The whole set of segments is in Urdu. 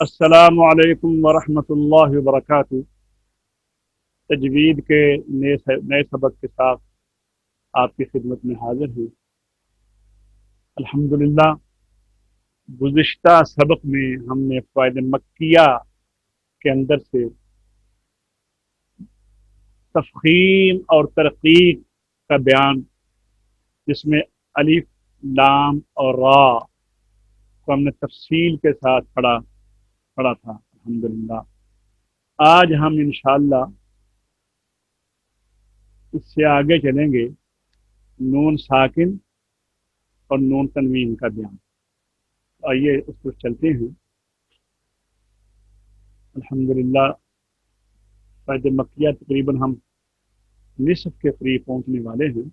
السلام علیکم ورحمۃ اللہ وبرکاتہ۔ تجوید کے نئے سبق کے ساتھ آپ کی خدمت میں حاضر ہوں۔ الحمدللہ، گزشتہ سبق میں ہم نے فوائد مکیہ کے اندر سے تفخیم اور ترقیق کا بیان، جس میں الف، لام اور را کو ہم نے تفصیل کے ساتھ پڑھا تھا۔ الحمدللہ، آج ہم انشاءاللہ اس سے آگے چلیں گے۔ نون ساکن اور نون تنوین کا بیان، آئیے اس پر چلتے ہیں۔ الحمدللہ، فوائد مکیہ تقریباً ہم نصف کے قریب پہنچنے والے ہیں۔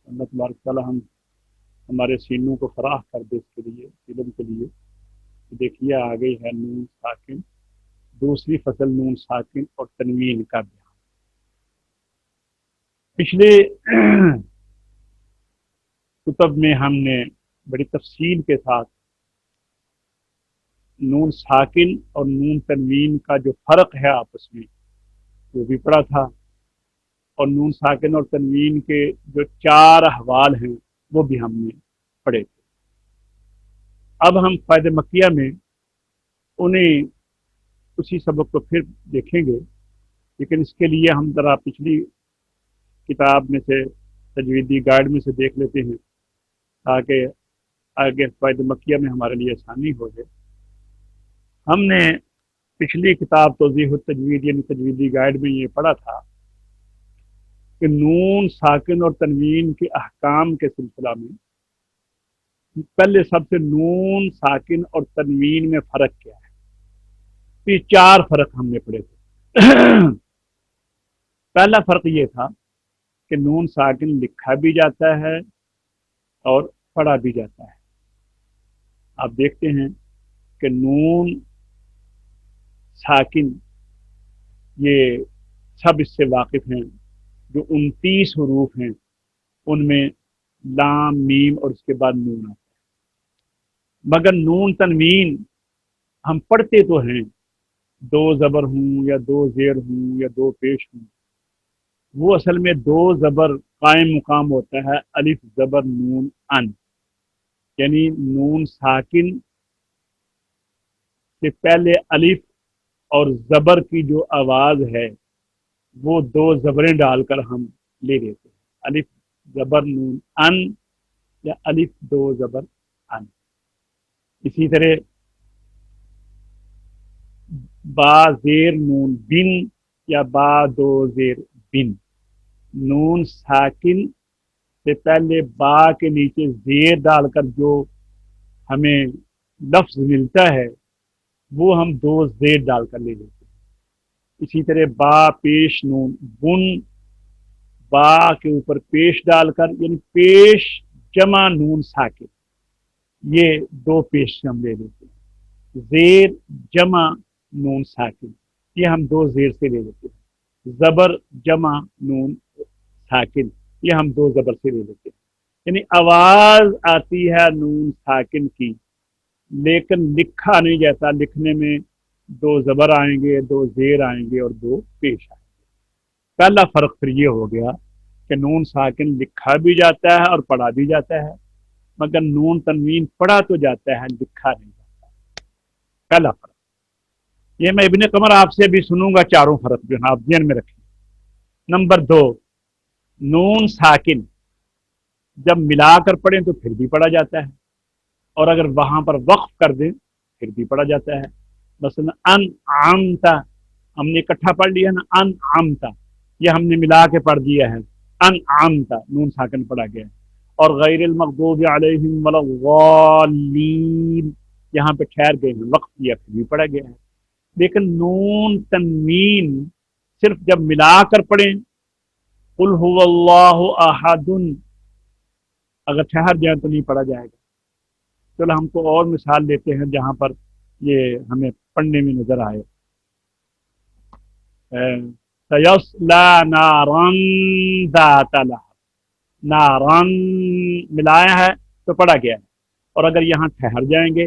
اللہ تبارک تعالیٰ ہمارے سینوں کو فراخ کر دے اس کے لیے، علم کے لیے۔ دیکھیے آ گئی ہے نون ساکن، دوسری فصل نون ساکن اور تنوین کا بیان۔ پچھلے کتب میں ہم نے بڑی تفصیل کے ساتھ نون ساکن اور نون تنوین کا جو فرق ہے آپس میں وہ بھی پڑھا تھا، اور نون ساکن اور تنوین کے جو 4 احوال ہیں وہ بھی ہم نے پڑھے تھے۔ اب ہم فوائد مکیہ میں انہیں اسی سبق کو پھر دیکھیں گے، لیکن اس کے لیے ہم ذرا پچھلی کتاب میں سے، تجویدی گائیڈ میں سے دیکھ لیتے ہیں تاکہ آگے فوائد مکیہ میں ہمارے لیے آسانی ہو جائے۔ ہم نے پچھلی کتاب توضیح التجوید یعنی تجویدی گائیڈ میں یہ پڑھا تھا کہ نون ساکن اور تنوین کے احکام کے سلسلہ میں پہلے سب سے نون ساکن اور تنوین میں فرق کیا ہے۔ یہ 4 فرق ہم نے پڑھے تھے۔ پہلا فرق یہ تھا کہ نون ساکن لکھا بھی جاتا ہے اور پڑھا بھی جاتا ہے۔ آپ دیکھتے ہیں کہ نون ساکن، یہ سب اس سے واقف ہیں، جو 29 حروف ہیں ان میں لام، میم اور اس کے بعد نون آتا ہے۔ مگر نون تنوین ہم پڑھتے تو ہیں، 2 زبر ہوں یا 2 زیر ہوں یا 2 پیش ہوں، وہ اصل میں 2 زبر قائم مقام ہوتا ہے، الف زبر نون ان، یعنی نون ساکن سے پہلے الف اور زبر کی جو آواز ہے وہ 2 زبریں ڈال کر ہم لے لیتے ہیں، الف زبر نون ان یا الف 2 زبر ان۔ اسی طرح با زیر نون بن یا با 2 زیر بن، نون ساکن سے پہلے با کے نیچے زیر ڈال کر جو ہمیں لفظ ملتا ہے وہ ہم 2 زیر ڈال کر لے لیتے ہیں۔ اسی طرح با پیش نون بن، با کے اوپر پیش ڈال کر، یعنی پیش جمع نون ساکن، یہ 2 پیش ہم لے لیتے ہیں۔ زیر جمع نون ساکن، یہ ہم 2 زیر سے لے لیتے ہیں۔ زبر جمع نون ساکن، یہ ہم 2 زبر سے لے لیتے ہیں۔ یعنی آواز آتی ہے نون ساکن کی، لیکن لکھا نہیں جاتا، لکھنے میں 2 زبر آئیں گے، 2 زیر آئیں گے اور 2 پیش آئیں گے۔ پہلا فرق پھر یہ ہو گیا کہ نون ساکن لکھا بھی جاتا ہے اور پڑھا بھی جاتا ہے، مگر نون تنوین پڑھا تو جاتا ہے، لکھا نہیں جاتا۔ پہلا فرق یہ میں ابن قمر آپ سے بھی سنوں گا، 4 فرق جو ہے آپ ذہن میں رکھیں۔ نمبر 2، نون ساکن جب ملا کر پڑھیں تو پھر بھی پڑھا جاتا ہے، اور اگر وہاں پر وقف کر دیں پھر بھی پڑھا جاتا ہے۔ مثلا ان عامتا، ہم نے اکٹھا پڑھ لیا نا، ان عامتا، یہ ہم نے ملا کے پڑھ دیا ہے، ان عامتا نون ساکن پڑھا گیا ہے۔ اور غیر المغضوب علیہم ولا الضالین، یہاں پہ ٹھہر گئے ہیں، وقف کیا پھر بھی پڑھا گیا ہے۔ لیکن نون تنوین صرف جب ملا کر پڑھیں، قل هو اللہ احد، اگر ٹھہر جائیں تو نہیں پڑھا جائے گا۔ چلو ہم کو اور مثال لیتے ہیں جہاں پر یہ ہمیں پڑھنے میں نظر آئے۔ سیصلی نارا ذات لہب، نارن ملایا ہے تو پڑھا گیا ہے، اور اگر یہاں ٹھہر جائیں گے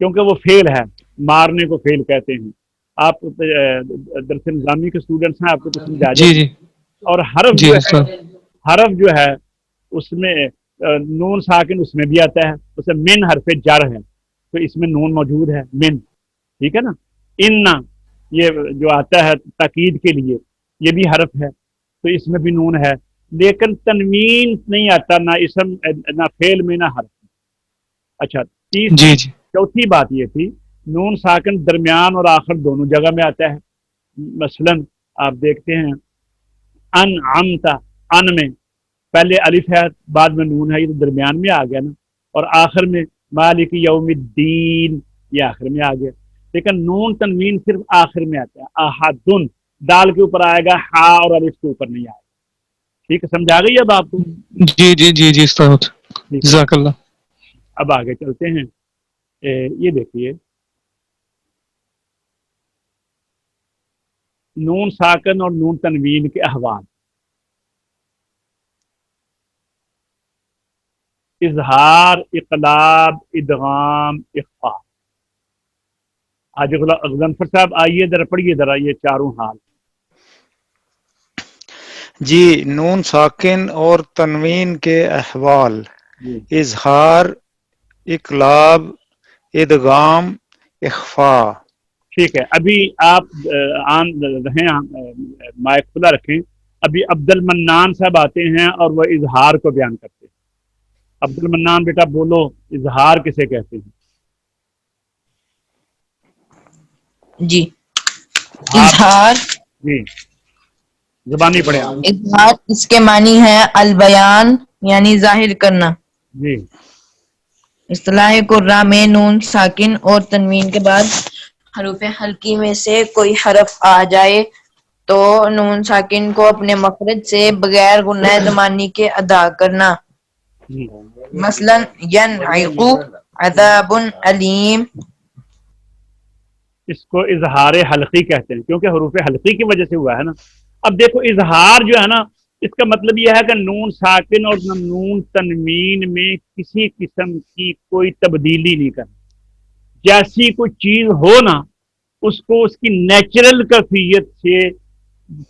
کیونکہ وہ فعل ہے، مارنے کو فعل کہتے ہیں. آپ درس نظامی کے اسٹوڈنٹس ہیں، آپ کو تو سمجھ آ جی جائے گی. جی اور حرف جی جو ہے، استاد. حرف جو ہے اس میں نون ساکن اس میں بھی آتا ہے. اسے من حرف جر ہے تو اس میں نون موجود ہے، من. ٹھیک ہے نا. ان یہ جو آتا ہے تاکید کے لیے، یہ بھی حرف ہے تو اس میں بھی نون ہے. لیکن تنوین نہیں آتا، نہ اسم نہ فعل میں نہ حرف میں. اچھا، جی جی چوتھی بات یہ تھی، نون ساکن درمیان اور آخر دونوں جگہ میں آتا ہے. مثلا آپ دیکھتے ہیں ان عمتا، ان میں پہلے الف ہے بعد میں نون ہے، یہ تو درمیان میں آ گیا نا. اور آخر میں مالک یوم الدین، یہ آخر میں آ گیا. لیکن نون تنوین صرف آخر میں آتا ہے. احدن دال کے اوپر آئے گا، ہا اور الف کے اوپر نہیں آئے گا. ٹھیک ہے، سمجھا گئی اب آپ کو؟ جی جی جی جی استاد. ٹھیک ہے. جزاک اللہ. اب آگے چلتے ہیں. یہ دیکھیے، نون ساکن اور نون تنوین کے احوال. اظہار، اقلاب، ادغام، اخفا. آج غضنفر صاحب آئیے ذرا پڑھیے ذرا یہ چاروں حال. جی، نون ساکن اور تنوین کے احوال: جی اظہار، اقلاب، ادغام، اخفا. ٹھیک ہے. ابھی آپ آن رہیں، مائک کھلا رکھیں. ابھی عبد المنان صاحب آتے ہیں اور وہ اظہار کو بیان کرتے ہیں. عبد المنان بیٹا بولو، اظہار کسے کہتے ہیں؟ جی، ہار اظہار. جی زبانی پڑھیں آپ. اظہار اس کے معنی ہے البیان، یعنی ظاہر کرنا. جی اصطلاح قرآ میں نون ساکن اور تنوین کے بعد حروف حلقی میں سے کوئی حرف آ جائے تو نون ساکن کو اپنے مخرج سے بغیر غنہ زمانی کے ادا کرنا. جی مثلا ینعق عذاب علیم. اس کو اظہار حلقی کہتے ہیں کیونکہ حروف حلقی کی وجہ سے ہوا ہے نا. اب دیکھو اظہار جو ہے نا، اس کا مطلب یہ ہے کہ نون ساکن اور نون تنوین میں کسی قسم کی کوئی تبدیلی نہیں کرنا. جیسی کوئی چیز ہو نا، اس کو اس کی نیچرل کیفیت سے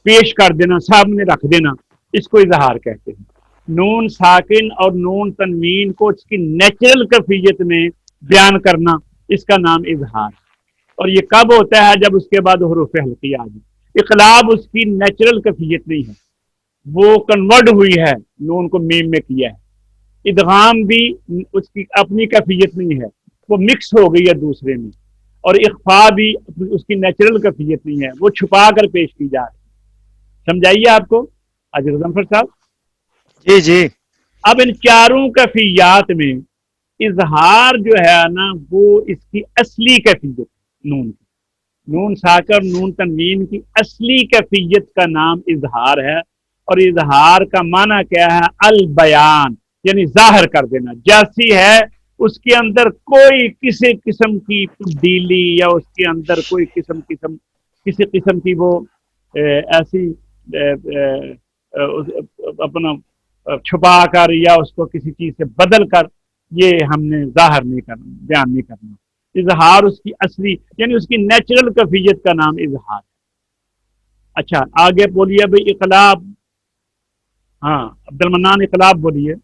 پیش کر دینا، سامنے رکھ دینا، اس کو اظہار کہتے ہیں. نون ساکن اور نون تنوین کو اس کی نیچرل کیفیت میں بیان کرنا، اس کا نام اظہار. اور یہ کب ہوتا ہے؟ جب اس کے بعد حروف حلقی آ جائے. اقلاب اس کی نیچرل کیفیت نہیں ہے، وہ کنورٹ ہوئی ہے، نون کو میم میں کیا ہے. ادغام بھی اس کی اپنی کیفیت نہیں ہے، وہ مکس ہو گئی ہے دوسرے میں. اور اخفا بھی اس کی نیچرل کیفیت نہیں ہے، وہ چھپا کر پیش کی جا رہی ہے. سمجھائیے آپ کو حاجی غضنفر صاحب. جی جی. اب ان چاروں کیفیات میں اظہار جو ہے نا، وہ اس کی اصلی کیفیت نون کی، نون ساکر نون تنوین کی اصلی کیفیت کا نام اظہار ہے. اور اظہار کا معنی کیا ہے؟ البیان، یعنی ظاہر کر دینا. جیسی ہے اس کے اندر کوئی کسی قسم کی تبدیلی یا اس کے اندر کوئی کسی قسم کی وہ ایسی اپنا چھپا کر یا اس کو کسی چیز سے بدل کر یہ ہم نے ظاہر نہیں کرنا، بیان نہیں کرنا. اظہار اس کی اصلی یعنی اس کی نیچرل کیفیت کا نام اظہار. اچھا آگے بولیے بھائی اقلاب. ہاں عبد المنان اقلاب بولیے.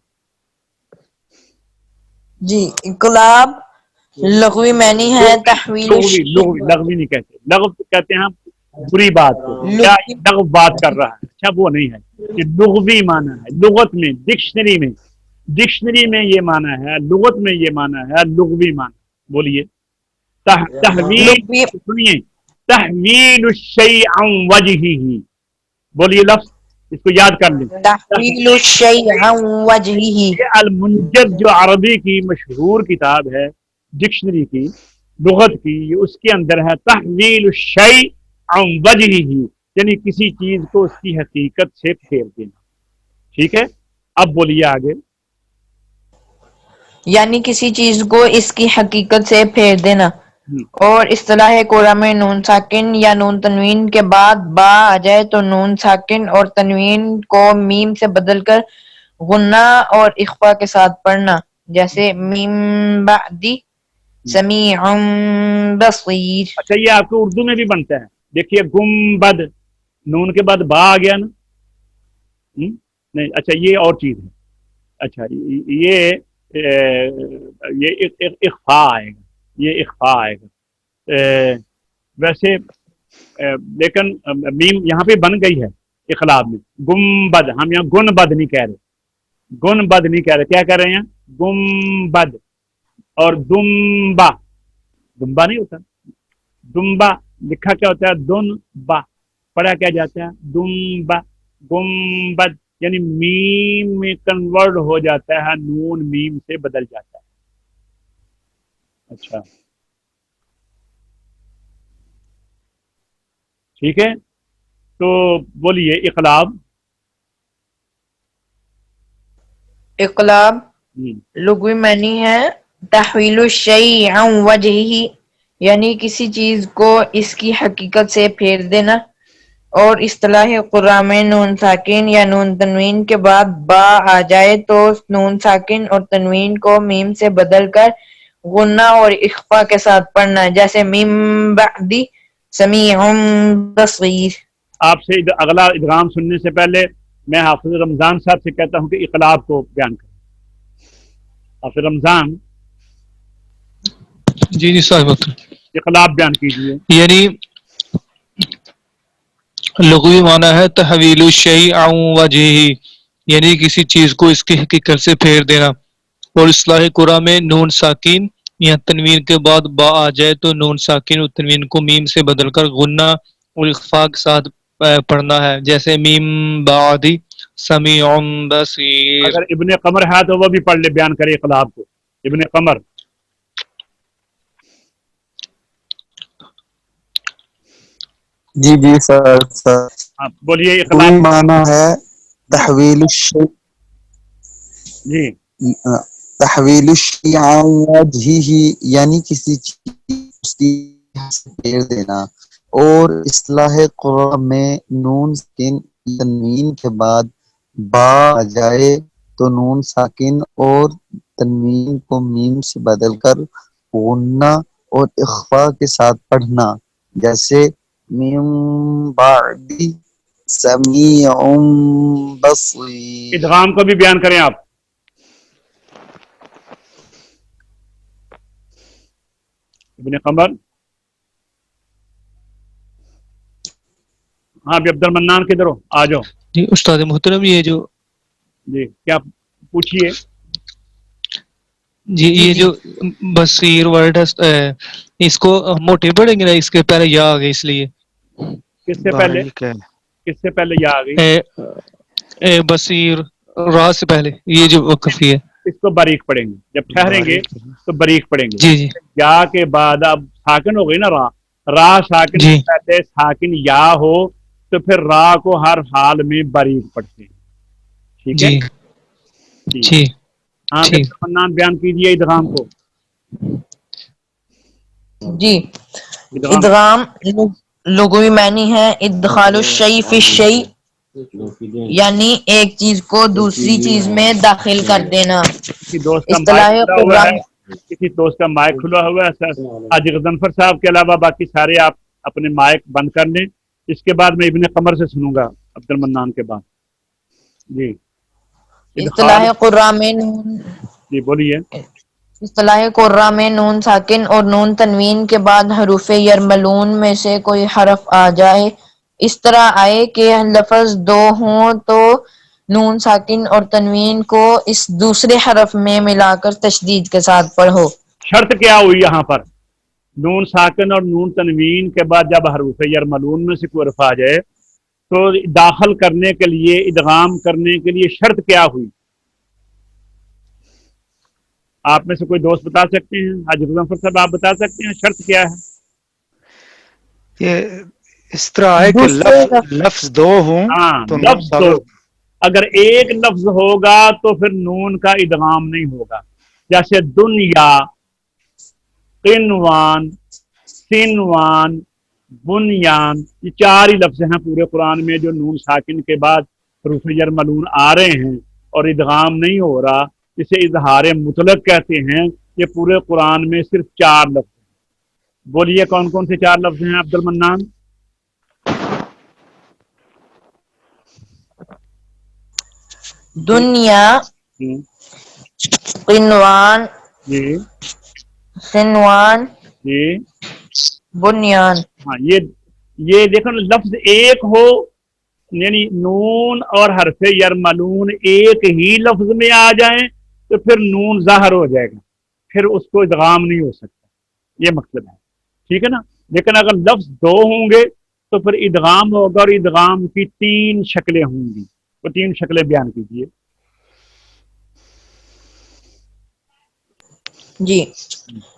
جی، انقلاب لغوی معنی ہے تحویل لغوی نہیں کہتے، لغو کہتے ہیں بری بات کو. کیا لغوی لغو بات کر رہا ہے؟ اچھا وہ نہیں ہے، یہ لغوی معنی ہے. لغت میں ڈکشنری میں یہ معنی ہے، لغت میں یہ معنی ہے لغوی معنی. بولیے. تحویل، لغوی سنیے، تحویل الشیء عن وجہہ. بولیے لفظ، اس کو یاد کر لیں. تحویل الشیء عن وجہہ. یہ المنجد جو عربی کی مشہور کتاب ہے، ڈکشنری کی، لغت کی، اس کے اندر ہے تحویل الشیء عن وجہہ، یعنی کسی چیز کو اس کی حقیقت سے پھیر دینا. ٹھیک ہے، اب بولیے آگے. یعنی کسی چیز کو اس کی حقیقت سے پھیر دینا. ہم، اور اصطلاح قرآ میں نون ساکن یا نون تنوین کے بعد با آ جائے تو نون ساکن اور تنوین کو میم سے بدل کر غنہ اور اخفا کے ساتھ پڑھنا. جیسے میم بعدی سمیع بصیر. اچھا یہ آپ کو اردو میں بھی بنتا ہے. دیکھیے گنبد، نون کے بعد با آ گیا نا. نہیں اچھا یہ اور چیز ہے. اچھا یہ اخفا آئے گا، یہ اخفا آئے گا. ویسے لیکن میم یہاں پہ بن گئی ہے اخلاب میں. گنبد، ہم یہاں گنبد نہیں کہہ رہے، گنبد نہیں کہہ رہے، کیا کہہ رہے ہیں؟ گنبد. اور دمبا، دمبا نہیں ہوتا، دمبا لکھا کیا ہوتا ہے؟ دن با، پڑھا کیا جاتا ہے؟ دمبا. گنبد یعنی میم میں کنورٹ ہو جاتا ہے، نون میم سے بدل جاتا ہے. اچھا ٹھیک ہے، تو بولیے اقلاب. اقلاب لغوی معنی ہے تحویل الشیء عن وجہہ، یعنی کسی چیز کو اس کی حقیقت سے پھیر دینا. اور اصطلاح قرآن میں نون ساکن یا نون تنوین کے بعد با آ جائے تو نون ساکن اور تنوین کو میم سے بدل کر غنہ اور اخفا کے ساتھ پڑھنا، جیسے میم بعدی سمیع بصیر. آپ سے اگلا ادغام سننے سے پہلے میں حافظ رمضان صاحب سے کہتا ہوں کہ اقلاب کو بیان کریں. حافظ رمضان جی صاحب، اقلاب بیان کیجیے. یعنی لغوی معنی ہے تحویل الشیء عن وجہہ، یعنی کسی چیز کو اس کی حقیقت سے پھیر دینا. اور اصطلاح قرآن میں نون ساکین یا تنوین کے بعد با آ جائے تو نون ساکین اور تنوین کو میم سے بدل کر غنہ اور اخفاء کے ساتھ پڑھنا ہے، جیسے میم بعدی سمیع بصیر. اگر ابن قمر ہے تو وہ بھی پڑھ لے، بیان کرے اقلاب کو. ابن قمر جی سر بولیے کوئی اقلاب. معنی ہے تحویل الشیء، جی تحویل الشیء عن وجہہ، یعنی کسی چیز اس کی جگہ سے پھیر دینا. اور اصطلاح قرآن میں نون ساکن تنوین کے بعد با آ جائے تو نون ساکن اور تنوین کو میم سے بدل کر غنہ اور اخفاء کے ساتھ پڑھنا، جیسے من بعد سمیع بصیر. ادغام کو بھی بیان کریں آپ. ابن قمر. ہاں بھی عبد المنان کدھر ہو؟ آ جاؤ. جی استاد محترم، یہ جو جی کیا پوچھیے. جی یہ جو بصیر ورڈ ہے اس کو موٹے پڑھیں گے نا، اس کے پہلے یا آ گئی اس لیے. کس سے پہلے؟ باریک ہے. کس سے پہلے یا آ گئی؟ بصیر را سے پہلے یہ جو وقفی ہے. اس کو باریک پڑھیں گے، جب ٹھہریں گے تو باریک پڑھیں گے. جی جی یا کے بعد اب ساکن ہو گئی نا را، را ساکن جی سے پہلے ساکن یا ہو تو پھر را کو ہر حال میں باریک پڑھتے ہیں. ٹھیک ہے جی ٹھیک. جی ہاں ٹھیک. منان بیان کیجیے ادغام کو. جی ادغام ادغام لغوی معنی ہے ادخال الشیء فی الشیء، یعنی ایک چیز کو دوسری چیز میں داخل کر دینا. کسی دوست کا مائک اصطلاح کھلا ہوا قرآن. ہے، کسی دوست کا مائک کھلا ہوا ہے. حاجی غضنفر صاحب کے علاوہ باقی سارے آپ اپنے مائک بند کر لیں. اس کے بعد میں ابن قمر سے سنوں گا عبد المنان کے بعد. جی ادخال. اصطلاح قرآن میں نون جی بولیے. اصطلاح قرآن میں نون ساکن اور نون تنوین کے بعد حروف یرملون میں سے کوئی حرف آ جائے، اس طرح آئے کہ لفظ دو ہوں تو نون ساکن اور تنوین کو اس دوسرے حرف میں ملا کر تشدید کے ساتھ پڑھو. شرط کیا ہوئی یہاں پر؟ نون ساکن اور نون تنوین کے بعد جب حروف یرملون میں سے کوئی حرف آ جائے تو داخل کرنے کے لیے، ادغام کرنے کے لیے شرط کیا ہوئی؟ آپ میں سے کوئی دوست بتا سکتے ہیں؟ حاجی غضنفر صاحب آپ بتا سکتے ہیں شرط کیا ہے؟ یہ اس طرح ہے کہ دوسرے لفظ دو ہوں ہاں تو نون لفظ دو. اگر ایک لفظ ہوگا تو پھر نون کا ادغام نہیں ہوگا. جیسے دنیا، قنوان، سنوان، بنیان، یہ چار ہی لفظ ہیں پورے قرآن میں جو نون ساکن کے بعد حروف یرملون آ رہے ہیں اور ادغام نہیں ہو رہا، جسے اظہار مطلق کہتے ہیں. یہ پورے قرآن میں صرف 4 لفظ ہیں. بولیے کون کون سے 4 لفظ ہیں عبد المنان؟ دنیا، ہوں، قنوان، جی سنوان، جی بنیان. ہاں. یہ دیکھو نا، لفظ ایک ہو یعنی نون اور حرف یرملون ایک ہی لفظ میں آ جائیں تو پھر نون ظاہر ہو جائے گا، پھر اس کو ادغام نہیں ہو سکتا، یہ مطلب ہے. ٹھیک ہے نا. لیکن اگر لفظ 2 ہوں گے تو پھر ادغام ہوگا، اور ادغام کی 3 شکلیں ہوں گی. وہ 3 شکلیں بیان کیجیے. جی،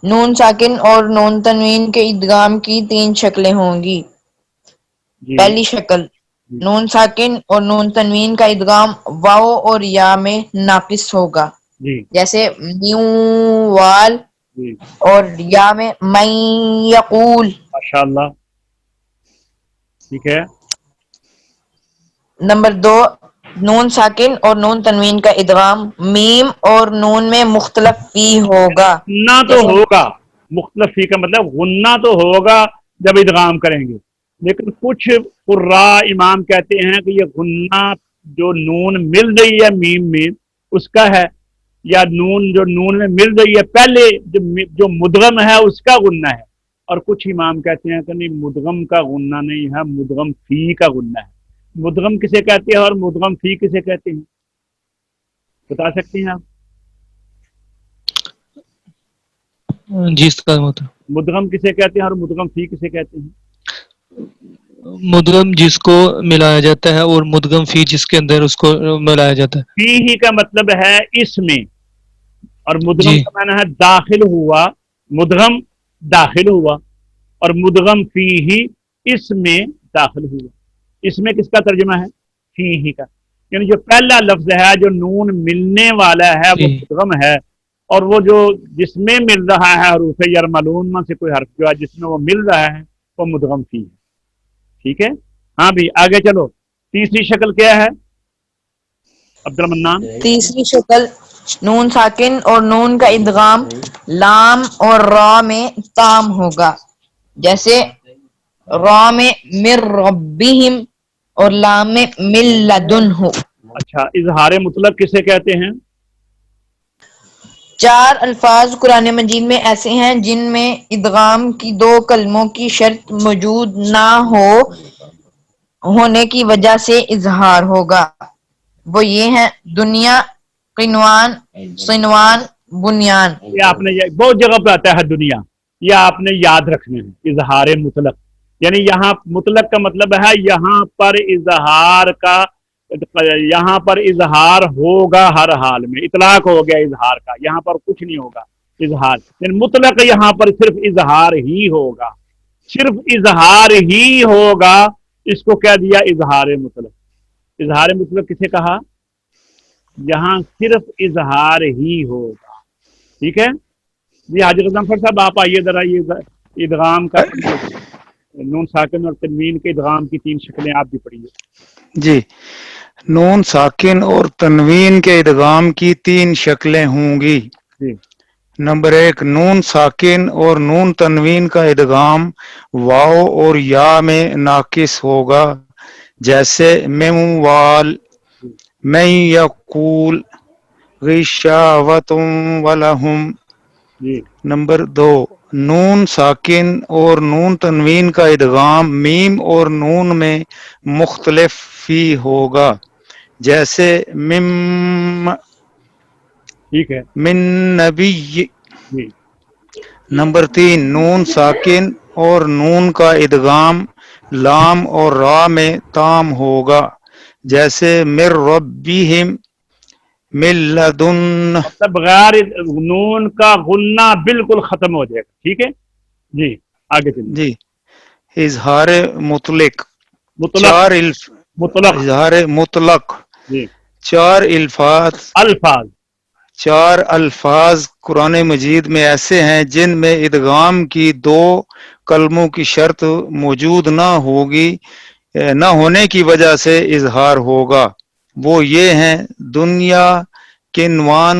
نون ساکن اور نون تنوین کے ادغام کی 3 شکلیں ہوں گی. جی پہلی شکل، جی نون ساکن اور نون تنوین کا ادغام واو اور یا میں ناقص ہوگا، جی جیسے میو وال، جی اور یا میں من یقول. ماشاء اللہ. ٹھیک ہے. نمبر 2، نون ساکن اور نون تنوین کا ادغام میم اور نون میں مختلف فی ہوگا، غنہ تو جیسے ہوگا، مختلف فی کا مطلب غنہ تو ہوگا جب ادغام کریں گے. لیکن کچھ قراء امام کہتے ہیں کہ یہ غنہ جو نون مل رہی ہے میم میں اس کا ہے، یا نون جو نون میں مل رہی ہے پہلے جو مدغم ہے اس کا غنہ ہے. اور کچھ امام کہتے ہیں کہ نہیں، مدغم کا غنہ نہیں ہے، مدغم فی کا غنہ ہے. مدغم کسے کہتے ہیں اور مدغم فی کسے کہتے ہیں، بتا سکتے ہیں آپ؟ جی استاد محترم. مدغم کسے کہتے ہیں اور مدغم فی کسے کہتے ہیں؟ مدغم جس کو ملایا جاتا ہے اور مدغم فی جس کے اندر اس کو ملایا جاتا ہے. فی ہی کا مطلب ہے اس میں، اور مدغم جی کا معنی ہے داخل ہوا. مدغم داخل ہوا اور مدغم فی ہی اس میں داخل ہوا. اس میں کس کا ترجمہ ہے؟ فی ہی کا. یعنی جو پہلا لفظ ہے جو نون ملنے والا ہے وہ جی مدغم ہے، اور وہ جو جس میں مل رہا ہے حروف یرملون میں سے کوئی حرف جو ہے جس میں وہ مل رہا ہے وہ مدغم فی ہے. ٹھیک ہے. ہاں بھی آگے چلو. تیسری شکل کیا ہے عبد المنان؟ تیسری شکل، نون ساکن اور نون کا ادغام لام اور را میں تام ہوگا، جیسے را میں مر ربہم اور لام میں من لدنہ. اچھا، اظہار مطلق کسے کہتے ہیں؟ 4 الفاظ قرآن مجید میں ایسے ہیں جن میں ادغام کی 2 کلموں کی شرط موجود نہ ہونے کی وجہ سے اظہار ہوگا. وہ یہ ہیں دنیا، قنوان، سنوان، بنیان. یہ آپ نے بہت جگہ پہ آتا ہے دنیا، یہ آپ نے یاد رکھنے ہیں. اظہار مطلق یعنی یہاں مطلق کا مطلب ہے یہاں پر اظہار کا، یہاں پر اظہار ہوگا ہر حال میں. اطلاق ہو گیا اظہار کا، یہاں پر کچھ نہیں ہوگا اظہار. یعنی مطلق یہاں پر صرف اظہار ہی ہوگا، صرف اظہار ہی ہوگا. اس کو کہہ دیا اظہار مطلق. اظہار مطلق کسے کہا؟ یہاں صرف اظہار ہی ہوگا. ٹھیک ہے جی. حاجی غضنفر صاحب آپ آئیے ذرا، یہ ادغام کا نون ساکن اور تنوین کے ادغام کی 3 شکلیں آپ بھی پڑھیے. جی، نون ساکن اور تنوین کے ادغام کی 3 شکلیں ہوں گی. جی نمبر 1، نون ساکن اور نون تنوین کا ادغام واو اور یا میں ناقص ہوگا، جیسے من وال، من یقول، غشاوۃ ولہم. جی نمبر 2، نون ساکن اور نون تنوین کا ادغام میم اور نون میں مختلف فی ہوگا، جیسے ٹھیک ہے. من نبی. جی نمبر 3، نون ساکن اور نون کا ادغام لام اور را میں تام ہوگا، جیسے من ربہم، من لدن. مطلب بغیر نون کا غنہ بالکل ختم ہو جائے گا. ٹھیک ہے جی. آگے چلیے. جی، اظہار مطلق. مطلق. مطلق. اظہار مطلق جی 4 الفاظ. الفاظ. 4 الفاظ قرآن مجید میں ایسے ہیں جن میں ادغام کی 2 کلموں کی شرط موجود نہ ہونے کی وجہ سے اظہار ہوگا. وہ یہ ہیں دنیا، کنوان،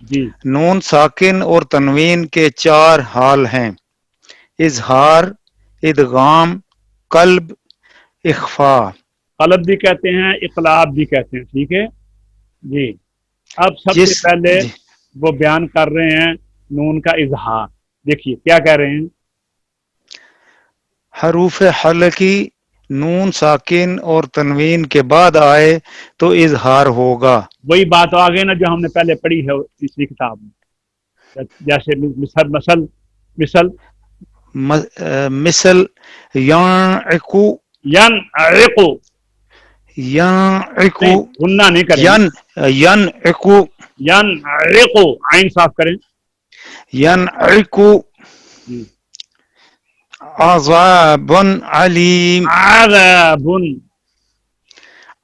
جی نون ساکن اور تنوین کے 4 حال ہیں: اظہار، ادغام، قلب، اخفا۔ قلب بھی کہتے ہیں، اقلاب بھی کہتے ہیں، ٹھیک ہے جی۔ اب سب سے جس پہلے جی وہ بیان کر رہے ہیں نون کا اظہار، دیکھیے کیا کہہ رہے ہیں۔ حروف حلقی نون ساکن اور تنوین کے بعد آئے تو اظہار ہوگا۔ وہی بات آ گئی نا جو ہم نے پہلے پڑھی ہے تیسری کتاب میں، جیسے مثل مثل یعقو، ینعقو، یعقو، نہیں غنہ نہیں کریں گے، ینعقو، ینعقو، عین صاف کریں ینعقو جی۔ عذاب علیم، عذاب،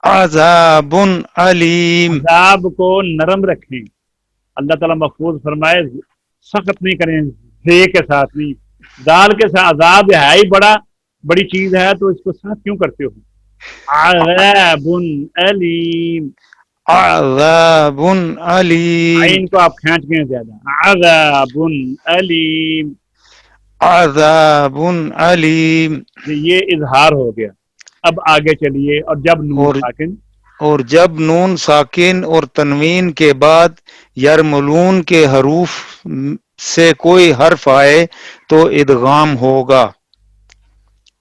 عذاب علیم۔ عذاب کو نرم رکھیں، اللہ تعالیٰ محفوظ فرمائے سخت نہیں کریں، زے کے ساتھ نہیں، دال کے ساتھ عذاب ہے ہی بڑی چیز ہے تو اس کو سخت کیوں کرتے ہو؟ عذاب علیم، عذاب علیم، عین کو آپ کھینچ گئے زیادہ، عذاب علیم، عذاب علیم۔ یہ اظہار ہو گیا۔ اب آگے چلیے، اور جب نون اور ساکن، اور جب نون ساکن اور تنوین کے بعد یرملون کے حروف سے کوئی حرف آئے تو ادغام ہوگا،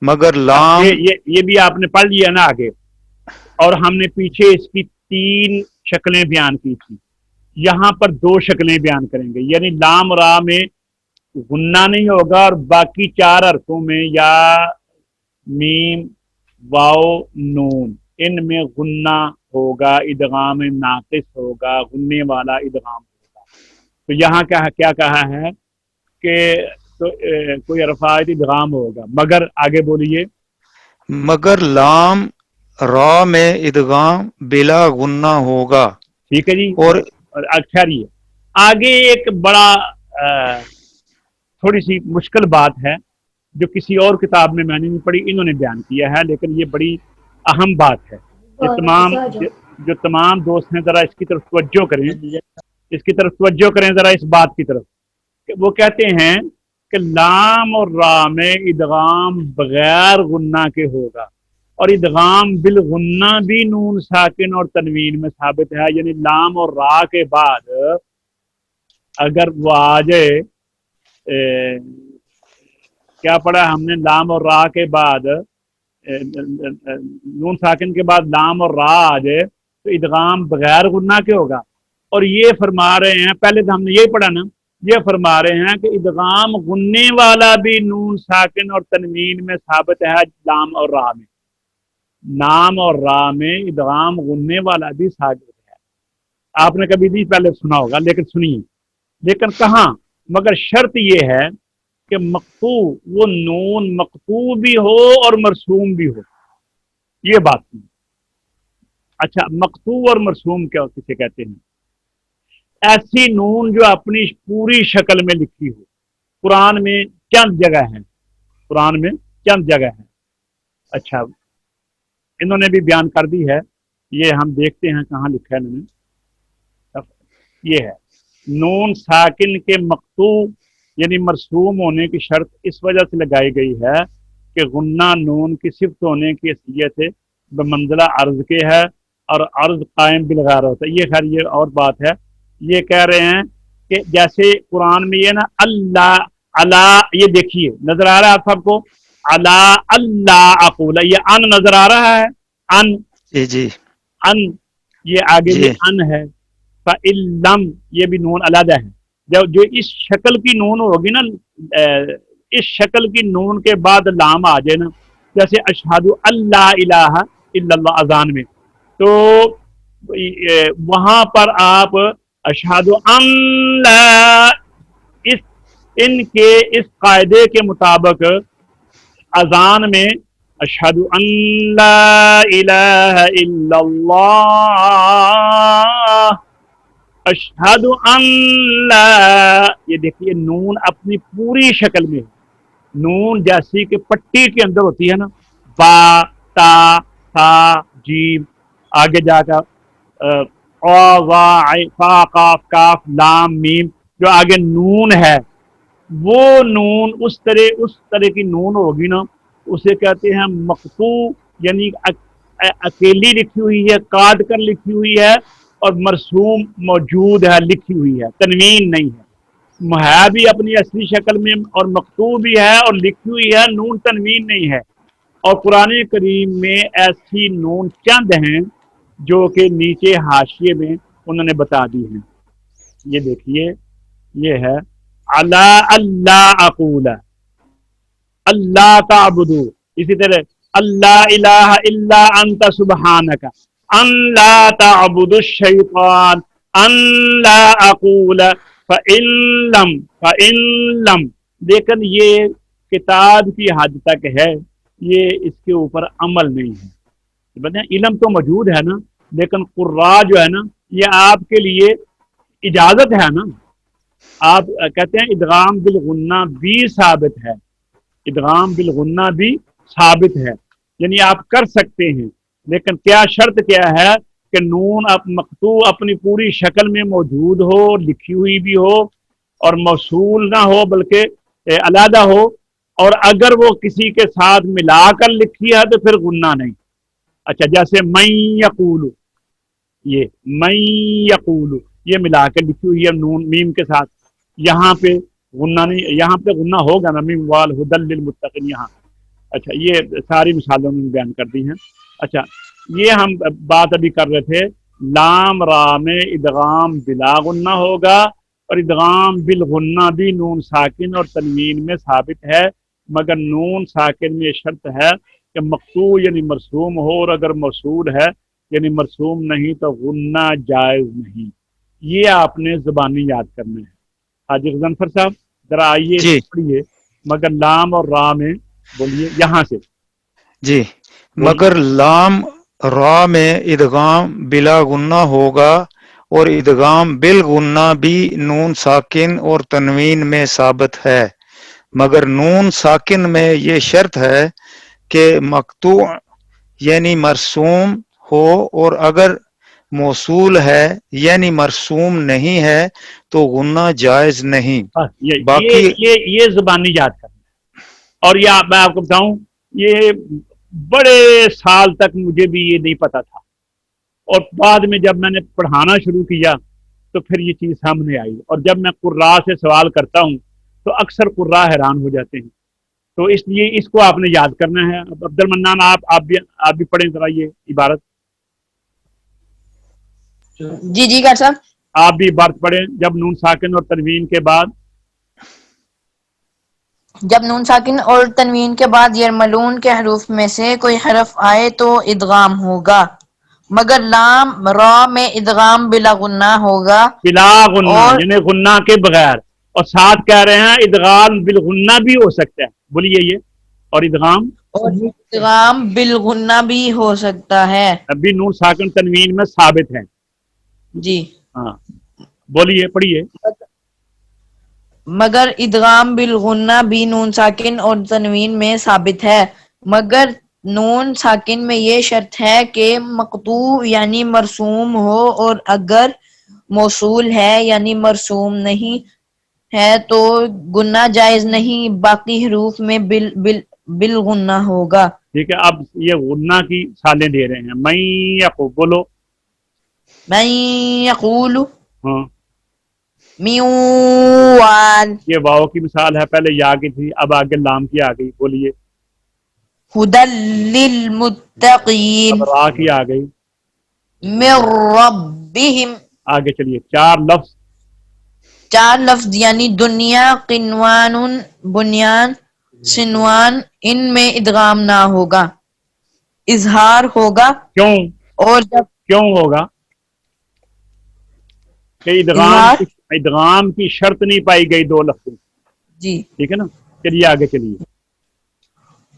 مگر اب لام یہ بھی آپ نے پڑھ لیا نا آگے، اور ہم نے پیچھے اس کی 3 شکلیں بیان کی تھی، یہاں پر 2 شکلیں بیان کریں گے، یعنی لام را میں غنہ نہیں ہوگا، اور باقی 4 حرفوں میں یا میم، واو، نون، ان میں غنہ ہوگا، ادغام ناقص ہوگا، غننے والا ادغام ہوگا۔ تو یہاں کیا کہا ہے کہ کوئی رفاعت ادغام ہوگا، مگر آگے بولیے، مگر لام را میں ادغام بلا غنہ ہوگا، ٹھیک ہے جی۔ اور اور اچھا یہ آگے ایک بڑا تھوڑی سی مشکل بات ہے جو کسی اور کتاب میں نے نہیں پڑھی، انہوں نے بیان کیا ہے، لیکن یہ بڑی اہم بات ہے، جو تمام دوست ہیں ذرا اس کی طرف توجہ کریں، ذرا اس بات کی طرف کہ وہ کہتے ہیں کہ لام اور را میں ادغام بغیر غنہ کے ہوگا، اور ادغام بالغنہ بھی نون ساکن اور تنوین میں ثابت ہے، یعنی لام اور را کے بعد اگر وہ آ جائے، کیا پڑھا ہم نے، لام اور را کے بعد نون ساکن کے بعد لام اور را آ جائے تو ادغام بغیر غنہ کے ہوگا، اور یہ فرما رہے ہیں، پہلے تو ہم نے یہی پڑھا نا، یہ فرما رہے ہیں کہ ادغام غننے والا بھی نون ساکن اور تنوین میں ثابت ہے، لام اور را میں، نام اور را میں ادغام غننے والا بھی ثابت ہے۔ آپ نے کبھی بھی پہلے سنا ہوگا، لیکن سنیے، لیکن کہاں، مگر شرط یہ ہے کہ مقطوع، وہ نون مقطوع بھی ہو اور مرسوم بھی ہو، یہ بات نہیں۔ اچھا، مقطوع اور مرسوم کیا کسے کہتے ہیں؟ ایسی نون جو اپنی پوری شکل میں لکھی ہو، قرآن میں چند جگہ ہے، قرآن میں چند جگہ ہے۔ اچھا، انہوں نے بھی بیان کر دی ہے، یہ ہم دیکھتے ہیں کہاں لکھا ہے انہوں نے، یہ ہے نون ساکن کے مقطوع یعنی مرسوم ہونے کی شرط اس وجہ سے لگائی گئی ہے کہ غنہ نون کی صفت ہونے کی حیثیت بمنزلہ عرض کے ہے، اور عرض قائم بالغیر ہوتا ہے، یہ خیر یہ اور بات ہے۔ یہ کہہ رہے ہیں کہ جیسے قرآن میں یہ نا اللہ، اللہ، یہ دیکھیے نظر آ رہا ہے آپ سب کو، اللہ اللہ اقول، یہ ان نظر آ رہا ہے، ان جی جی ان، یہ آگے بھی جی ان ہے، فَإِلَّمْ، یہ بھی نون علیحدہ ہے، جو اس شکل کی نون ہوگی نا، اس شکل کی نون کے بعد لام آ جائے نا، جیسے اشہد اللہ الہ الا اللہ اذان میں، تو وہاں پر آپ اشہد ان لا، اس ان کے اس قاعدے کے مطابق اذان میں اشہد ان لا الہ الا اللہ، اشہد ان لا، یہ دیکھیے نون اپنی پوری شکل میں، نون جیسی کہ پٹی کے اندر ہوتی ہے نا، با، تا، تھا، جیم، آگے جا کر فا قاف کاف لام میم، جو آگے نون ہے وہ نون اس طرح کی نون ہوگی نا، اسے کہتے ہیں مقطوع، یعنی اکیلی لکھی ہوئی ہے، کاٹ کر لکھی ہوئی ہے، اور مرسوم موجود ہے، لکھی ہوئی ہے، تنوین نہیں ہے، ہے بھی اپنی اصلی شکل میں اور مقطوع بھی ہے اور لکھی ہوئی ہے، نون تنوین نہیں ہے۔ اور قرآن کریم میں ایسی نون چند ہیں جو کہ نیچے حاشیے میں انہوں نے بتا دی ہیں۔ یہ دیکھیے، یہ ہے علی اللہ اقول، اللہ تعبدو، اسی طرح اللہ الہ الا انت سبحانک، ان لا تعبدوا الشیطان، ان لا اقول فإن لم، لیکن یہ کتاب کی حد تک ہے، یہ اس کے اوپر عمل نہیں ہے۔ بتائیں علم تو موجود ہے نا، لیکن قراء جو ہے نا، یہ آپ کے لیے اجازت ہے نا، آپ کہتے ہیں ادغام بالغنہ بھی ثابت ہے، ادغام بالغنہ بھی ثابت ہے، یعنی آپ کر سکتے ہیں، لیکن کیا شرط کیا ہے کہ نون مقطوع اپنی پوری شکل میں موجود ہو، لکھی ہوئی بھی ہو، اور موصول نہ ہو بلکہ علیحدہ ہو، اور اگر وہ کسی کے ساتھ ملا کر لکھی ہے تو پھر غنہ نہیں۔ اچھا، جیسے من یقول، یہ من یقول یہ ملا کے لکھی ہوئی ہے نون میم کے ساتھ، یہاں پہ غنہ نہیں، یہاں پہ غنہ ہوگا نا، میم وال ہدل للمتقین یہاں۔ اچھا، یہ ساری مثالیں انہوں نے بیان کر دی ہیں۔ اچھا، یہ ہم بات ابھی کر رہے تھے، لام را میں ادغام بلا غنہ ہوگا، اور ادغام بالغنہ بھی نون ساکن اور تنوین میں ثابت ہے، مگر نون ساکن میں یہ شرط ہے کہ مقطوع یعنی مرسوم ہو، اور اگر موصول ہے یعنی مرسوم نہیں تو غنہ جائز نہیں۔ یہ آپ نے زبانی یاد کرنا ہے۔ حاجی غضنفر صاحب ذرا آئیے جی پڑھیے، مگر لام اور را میں بولیے یہاں سے جی، بولیے۔ مگر لام را میں ادغام بلا غنہ ہوگا، اور ادغام بالغنہ بھی نون ساکن اور تنوین میں ثابت ہے، مگر نون ساکن میں یہ شرط ہے کہ مقطوع یعنی مرسوم ہو، اور اگر موصول ہے یعنی مرسوم نہیں ہے تو غنہ جائز نہیں۔ بس باقی یہ زبانی یاد کرنا ہے۔ اور یہ میں آپ کو بتاؤں، یہ بڑے سال تک مجھے بھی یہ نہیں پتا تھا، اور بعد میں جب میں نے پڑھانا شروع کیا تو پھر یہ چیز سامنے آئی، اور جب میں قراء سے سوال کرتا ہوں تو اکثر قراء حیران ہو جاتے ہیں، تو اس لیے اس کو آپ نے یاد کرنا ہے۔ عبد المنان آپ بھی پڑھیں ذرا یہ عبارت، جی جی ڈاکٹر صاحب، آپ بھی عبارت پڑھیں، جب نون ساکن اور تنوین کے بعد جب نون ساکن اور تنوین کے بعد یرملون کے حروف میں سے کوئی حرف آئے تو ادغام ہوگا، مگر لام را میں ادغام بلا غنہ ہوگا، بلا غنہ اور یعنی غنہ کے بغیر، اور ساتھ کہہ رہے ہیں ادغام بالغنہ بھی ہو سکتا ہے، بولیے یہ، اور ادغام ادغام بالغنہ بھی ہو سکتا ہے۔ ابھی نون ساکن تنوین میں ثابت ہیں۔ جی، ہاں بولیے، پڑھیے۔ مگر ادغام بالغنہ بھی نون ساکن اور تنوین میں ثابت ہے، مگر نون ساکن میں یہ شرط ہے کہ مقطوع یعنی مرسوم ہو، اور اگر موصول ہے یعنی مرسوم نہیں ہے تو گنہ جائز نہیں، باقی حروف میں بالغنہ ہوگا۔ ٹھیک ہے، اب یہ غنہ کی سالیں دے رہے ہیں، میں یقو بولو، من یقول ہاں میوان یہ واو کی مثال ہے، پہلے یا کی تھی، اب آگے لام کی آ گئی، بولیے، ہدی للمتقین اب را کی آ گئی، من ربہم، آگے چلیے، چار لفظ، چار لفظ یعنی دنیا، قنوان، بنیان، سنوان، ان میں ادغام نہ ہوگا، اظہار ہوگا، کیوں اور جب کیوں ہوگا کہ اظہار ادغام کی شرط نہیں پائی گئی دو لفظوں، جی، ٹھیک ہے نا، چلیے آگے چلیے۔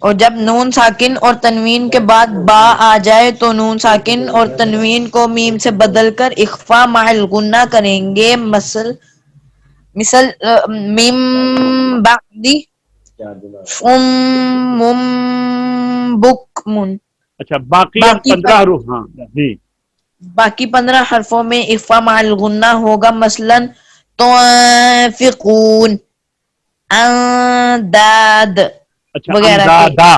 اور جب نون ساکن اور تنوین کے بعد با آ جائے تو نون ساکن اور تنوین کو میم سے بدل کر اخفا مع الغنہ کریں گے، مثل میم بعدی بکمن، اچھا، باقی اب باقی 15 حروف، ہاں جی، باقی 15 حرفوں میں اخفا مع الغنہ ہوگا، مثلا تنفقون، انداد اچھا وغیرہ کے۔ اندادا.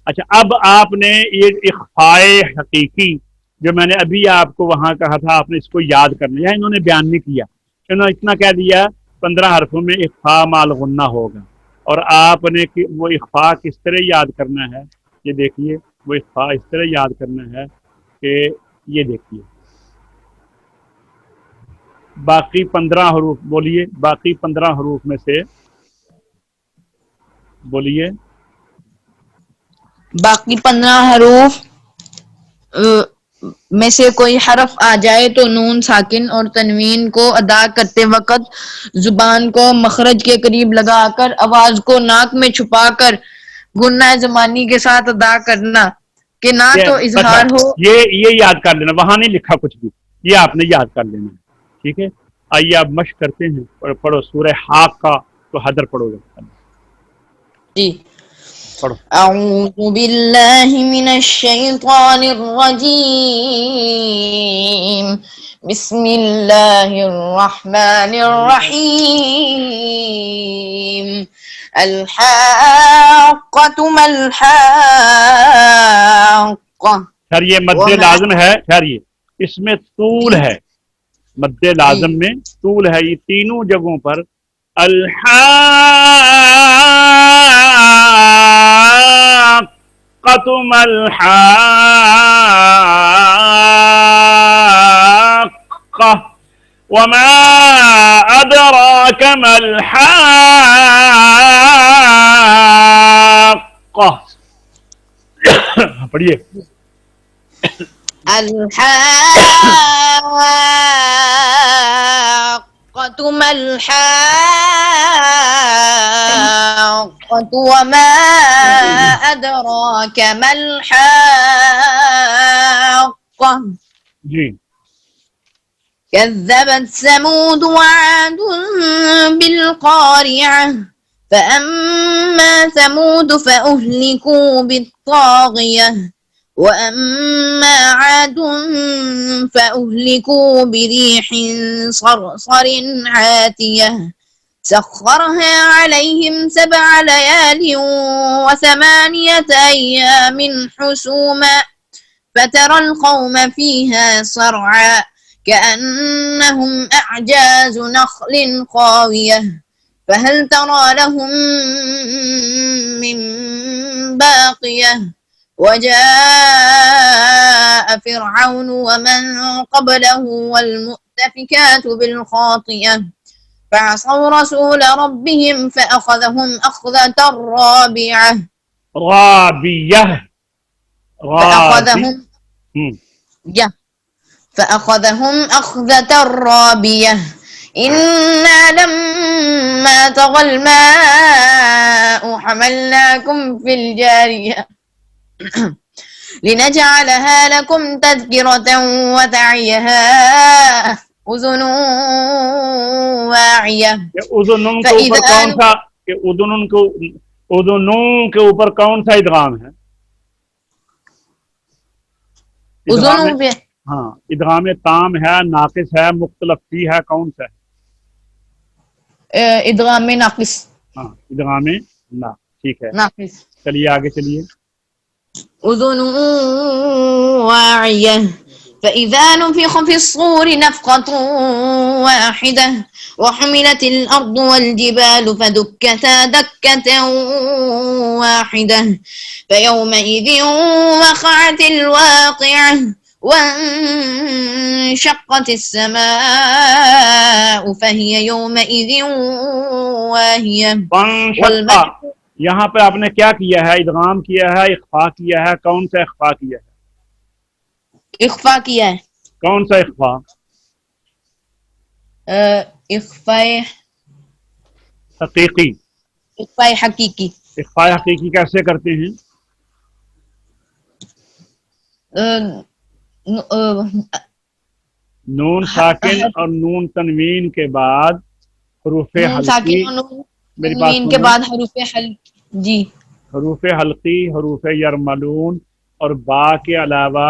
اچھا اب آپ نے یہ اخفائے حقیقی جو میں نے ابھی آپ کو وہاں کہا تھا آپ نے اس کو یاد کرنا ہے، انہوں نے بیان نہیں کیا، انہوں نے اتنا کہہ دیا 15 حرفوں میں اخفا مال غنہ ہوگا، اور آپ نے وہ اخفا کس طرح یاد کرنا ہے، یہ دیکھیے وہ اخفا اس طرح یاد کرنا ہے کہ یہ دیکھیے باقی 15 حروف بولیے، باقی 15 حروف میں سے بولیے. باقی 15 حروف میں سے کوئی حرف آ جائے تو نون ساکن اور تنوین کو ادا کرتے وقت زبان کو مخرج کے قریب لگا کر آواز کو ناک میں چھپا کر گنہ زمانی کے ساتھ ادا کرنا کہ نہ تو اچھا اظہار ہو۔ یہ یاد کر لینا، وہاں نہیں لکھا کچھ بھی، یہ آپ نے یاد کر لینا ہے، ٹھیک ہے. آئیے آپ مشق کرتے ہیں، پڑھو سورہ حاق کا تو حدر پڑھو گے، جی پڑھو. اعوذ باللہ من الشیطان الرجیم، بسم اللہ الرحمن الرحیم، الحاقۃ ما الحاقۃ خیر یہ مد وما لازم ہے، خیر یہ اس میں طول جی ہے، مد جی لازم میں طول ہے، یہ تینوں جگہوں پر الحاقۃ ما الحاقۃ وما ادراک ما الحاقۃ. پڑھیے. الحاقۃ ما الحاقۃ وما أدراك ما الحاقة جی كذبت ثمود وعاد بالقارعة فأما ثمود فأهلكوا بالطاغية وأما عاد فأهلكوا بريح صرصر عاتية سخرها عليهم 7 ليال و8 أيام حسوما فترى القوم فيها صرعا كأنهم أعجاز نخل خاوية فهل ترى لهم من باقية وجاء فرعون ومن قبله والمؤتفكات بالخاطئة فعصوا رسول ربهم فأخذهم أخذة رابية فأخذهم أخذة رابية إنا لما طغى الماء حملناكم في الجارية لنجعلها لكم تذكرة وتعيها أذن واعية اذنن کے اوپر کون سا اذنن کے اوپر کون سا ادغام ہے؟ ہاں ادغام تام ہے، ناقص ہے، مختلف فی ہے، کون سا ہے؟ ادغام ناقص. ہاں ادغام نا، ٹھیک ہے ناقص. چلیے آگے چلیے. أذن واعية فإذا نفخ في الصور نفخة واحدة وحملت الأرض والجبال فدكتا دكة واحدة فيومئذ وقعت الواقعة وانشقت السماء فهي يومئذ واهية یہاں پہ آپ نے کیا کیا ہے؟ ادغام کیا ہے، اخفا کیا ہے، کون سا اخفا کیا ہے؟ اخفا کیا ہے. کون سا اخفا؟ اخفا حقیقی. اخفا حقیقی. اخفا حقیقی کیسے کرتے ہیں؟ نون ساکن اور نون تنوین کے بعد حروف حلقی، میری بات تنوین کے بعد حروف حلقی. جی حروف حلقی، حروف یرملون اور با کے علاوہ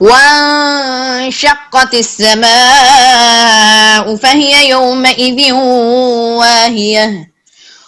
وانشقت السماء فهي يومئذ واهية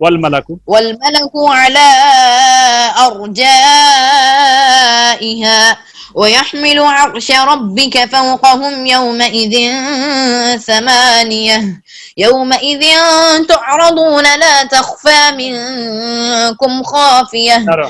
والملك على أرجائها ويحمل عرش ربك فوقهم يومئذ ثمانية يومئذ تعرضون لا تخفى منكم خافية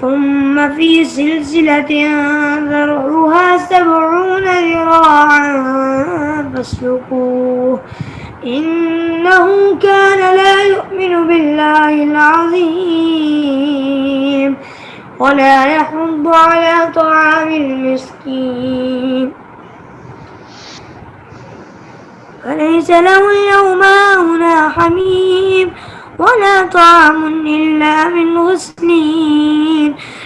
ثم في سلسلة ذرعها 70 ذراعا فاسلكوه إنه كان لا يؤمن بالله العظيم ولا يحض على طعام المسكين فليس له اليوم هاهنا حميم ولا طعام إلا من غسلين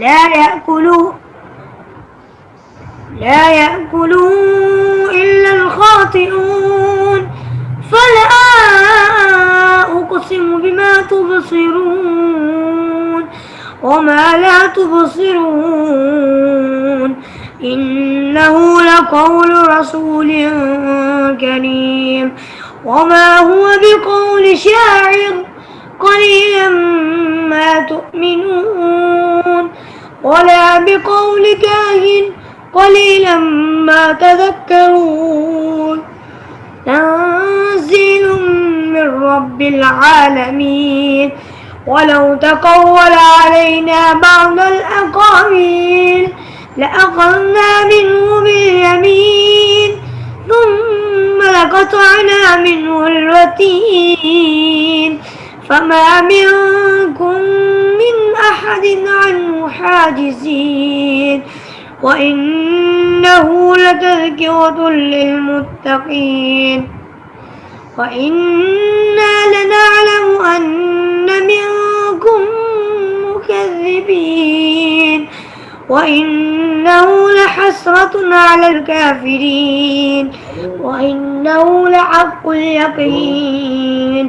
لا يأكله إلا الخاطئون فلا أقسم بما تبصرون وما لا تبصرون إنه لقول رسول كريم وما هو بقول شاعر قليلا ما تؤمنون ولا بقول كاهن قليلا ما تذكرون تنزيل من رب العالمين ولو تقول علينا بعض الأقاويل لأخذنا منه باليمين ثم لقطعنا منه الوتين فما منكم من أحد عنه حاجزين وإنه لتذكرة للمتقين وإنا لنعلم أن منكم مكذبين وإنه لحسرة على الكافرين وإنه لحق اليقين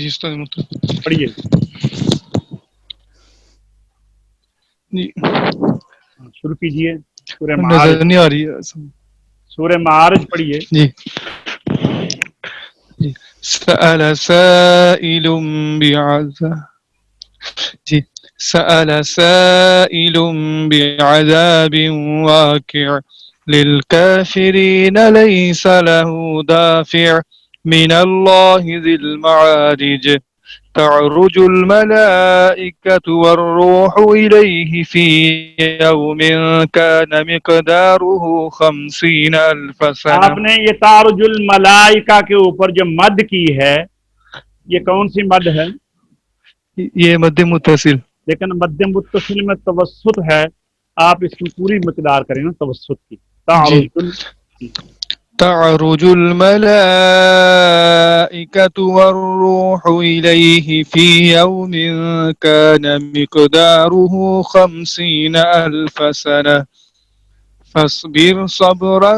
جی استاد محترم پڑھیے جی شروع کیجئے سورہ نظر معارج نہیں آ رہی ہے سورہ معارج پڑھیے جی جی سأل سائل بعذاب جی سأل سائل بعذاب واقع للكافرين ليس له دافع من الله ذي المعارج تعرج الملائكة والروح إليه في يوم كان مقداره 50,000 آپ سنة نے یہ تعرج الملائکہ کے اوپر جو مد کی ہے یہ کون سی مد ہے؟ یہ مد متصل لیکن مد متصل میں توسط ہے، آپ اس کی پوری مقدار کریں نا توسط کی. تعرج تعرج الملائكة والروح إليه في يوم كان مقداره 50,000 سنة فاصبر صبرا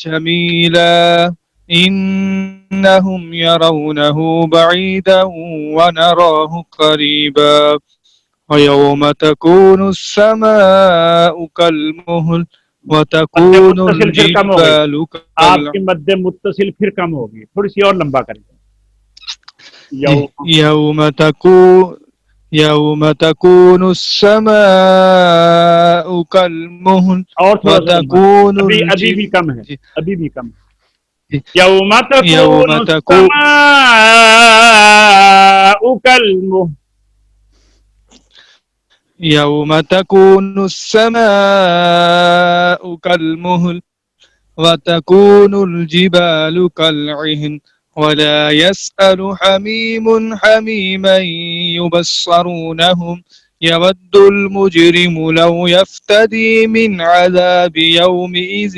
جميلا إنهم يرونه بعيدا ونراه قريبا ويوم تكون السماء كالمهل مد وتكون متصل پھر کم ہو گئی، الجبال آپ کی مد متصل پھر کم ہوگی، تھوڑی سی اور لمبا کریں. يوم تكون السماء كالمهل اور تھوڑا سا لمبا کریں. وتكون ابھی بھی کم ہے، ابھی بھی کم ہے. يوم تكون السماء كالمهل يوم تكون السماء كالمهل وتكون الجبال كالعهن ولا يسأل حميم حميما يبصرونهم يود المجرم لو يفتدي من عذاب يومئذ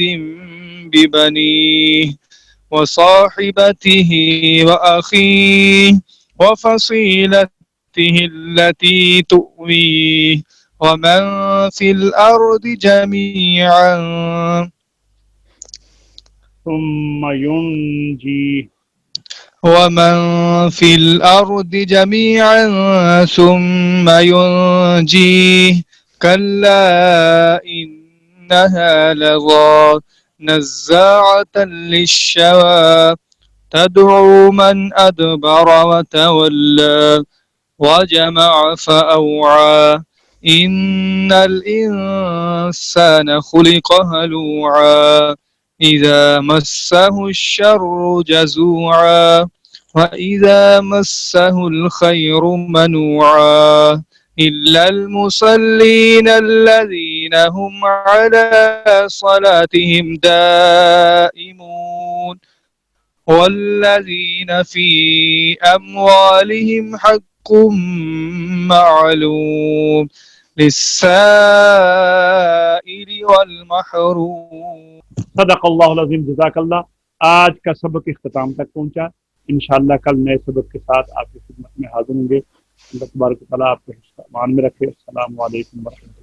ببنيه وصاحبته وأخيه وفصيلته التي تؤويه ومن في الأرض جميعا ثم ينجي ومن في الأرض جميعا ثم ينجيه كلا إنها لظى نزاعة للشوى تدعو من أدبر وتولى وجمع فأوعى إن الإنسان خلق هلوعا إذا مسه الشر جزوعا وإذا مسه الخير منوعا إلا المصلين الذين هم على صلاتهم دائمون والذين في أموالهم حق معلوم للسائل والمحروم. صدق اللہ العظیم. جزاک اللہ. آج کا سبق اختتام تک پہنچا. انشاءاللہ کل نئے سبق کے ساتھ آپ کی خدمت میں حاضر ہوں گے. اللہ تبارک و تعالیٰ آپ کو امان میں رکھے. السلام علیکم ورحمۃ اللہ.